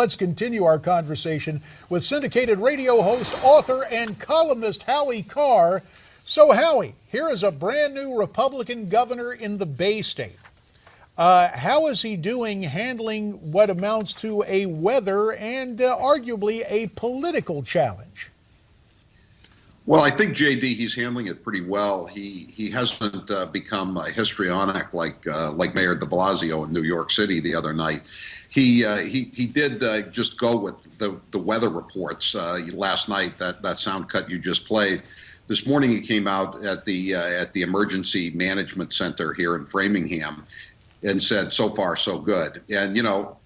Let's continue our conversation with syndicated radio host, author, and columnist Howie Carr. So, Howie, here is a brand new Republican governor in the Bay State. How is he doing handling what amounts to a weather and arguably a political challenge? Well, I think JD, he's handling it pretty well. He hasn't become histrionic like Mayor De Blasio in New York City the other night. He did just go with the weather reports last night. That sound cut you just played. This morning he came out at the Emergency Management Center here in Framingham and said, so far so good. And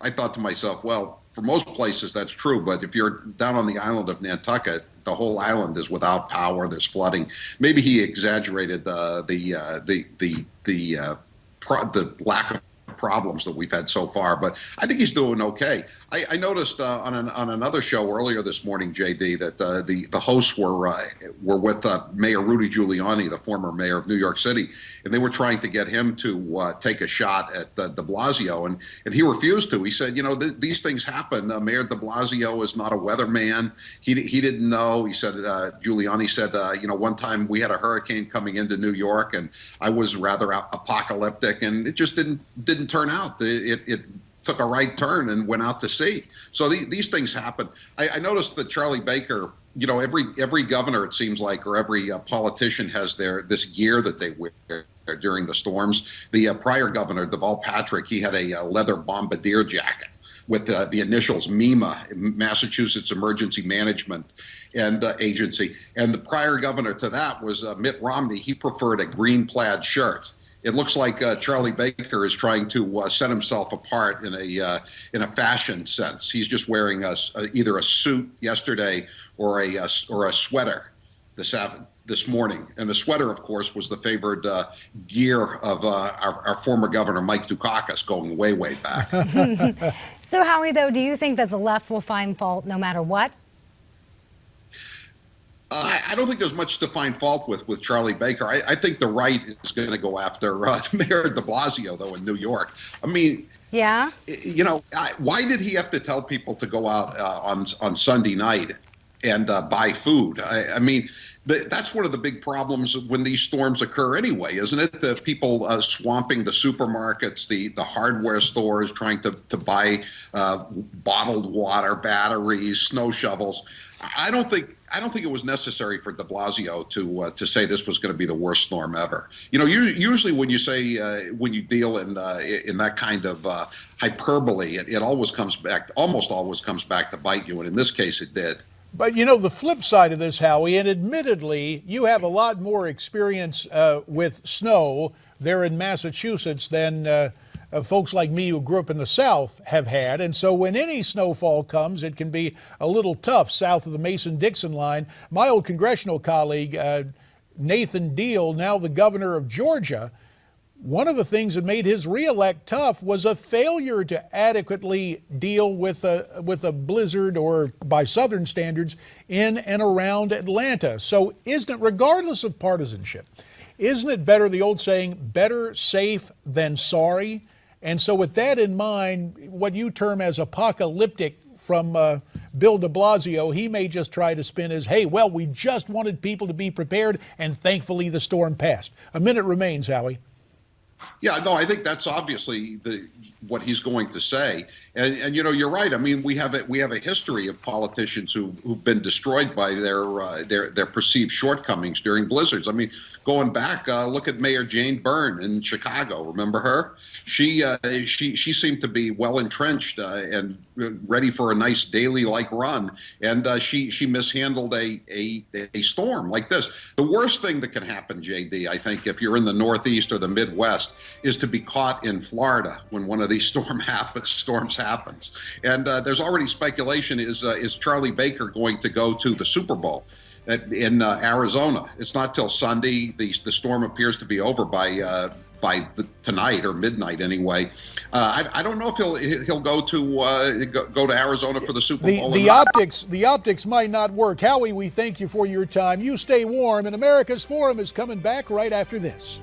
I thought to myself, well, for most places that's true, but if you're down on the island of Nantucket, the whole island is without power. There's flooding. Maybe he exaggerated the lack of problems that we've had so far, but I think he's doing okay. I noticed on another show earlier this morning, JD, that the hosts were with Mayor Rudy Giuliani, the former mayor of New York City, and they were trying to get him to take a shot at De Blasio, and he refused to. He said, these things happen. Mayor De Blasio is not a weatherman. He didn't know. He said, Giuliani said, one time we had a hurricane coming into New York, and I was rather apocalyptic, and it just didn't turn out. It took a right turn and went out to sea. So these things happen. I noticed that Charlie Baker, every governor, it seems like, or every politician has this gear that they wear during the storms. The prior governor, Deval Patrick, he had a leather bombardier jacket with the initials MEMA, Massachusetts Emergency Management and Agency. And the prior governor to that was Mitt Romney. He preferred a green plaid shirt. It looks like Charlie Baker is trying to set himself apart in a fashion sense. He's just wearing either a suit yesterday or a sweater this morning. And the sweater, of course, was the favored gear of our former governor Mike Dukakis, going way back. So, Howie, though, do you think that the left will find fault no matter what? I don't think there's much to find fault with Charlie Baker. I think the right is going to go after Mayor De Blasio, though, in New York. I mean, yeah, why did he have to tell people to go out on Sunday night and buy food? I mean, that's one of the big problems when these storms occur anyway, isn't it? The people swamping the supermarkets, the hardware stores, trying to buy bottled water, batteries, snow shovels. I don't think it was necessary for De Blasio to say this was going to be the worst storm ever. Usually when you say when you deal in that kind of hyperbole, it almost always comes back to bite you, and in this case, it did. But the flip side of this, Howie, and admittedly, you have a lot more experience with snow there in Massachusetts than folks like me who grew up in the South have had. And so when any snowfall comes, it can be a little tough south of the Mason-Dixon line. My old congressional colleague, Nathan Deal, now the governor of Georgia, one of the things that made his reelect tough was a failure to adequately deal with a blizzard, or by Southern standards, in and around Atlanta. So isn't it, regardless of partisanship, isn't it better, the old saying, better safe than sorry? And so with that in mind, what you term as apocalyptic from Bill de Blasio, he may just try to spin as, hey, well, we just wanted people to be prepared, and thankfully the storm passed. A minute remains, Howie. Yeah, no, I think that's obviously what he's going to say, and you're right. I mean, we have a history of politicians who've been destroyed by their perceived shortcomings during blizzards. I mean, going back, look at Mayor Jane Byrne in Chicago. Remember her? She seemed to be well entrenched and ready for a nice daily-like run, and she mishandled a storm like this. The worst thing that can happen, JD, I think, if you're in the Northeast or the Midwest, is to be caught in Florida when one of these storms happens. And there's already speculation, is Charlie Baker going to go to the Super Bowl in Arizona? It's not till Sunday. The storm appears to be over by tonight, or midnight anyway. I don't know if he'll go to Arizona for the Super Bowl. The optics might not work. Howie, we thank you for your time. You stay warm, and America's Forum is coming back right after this.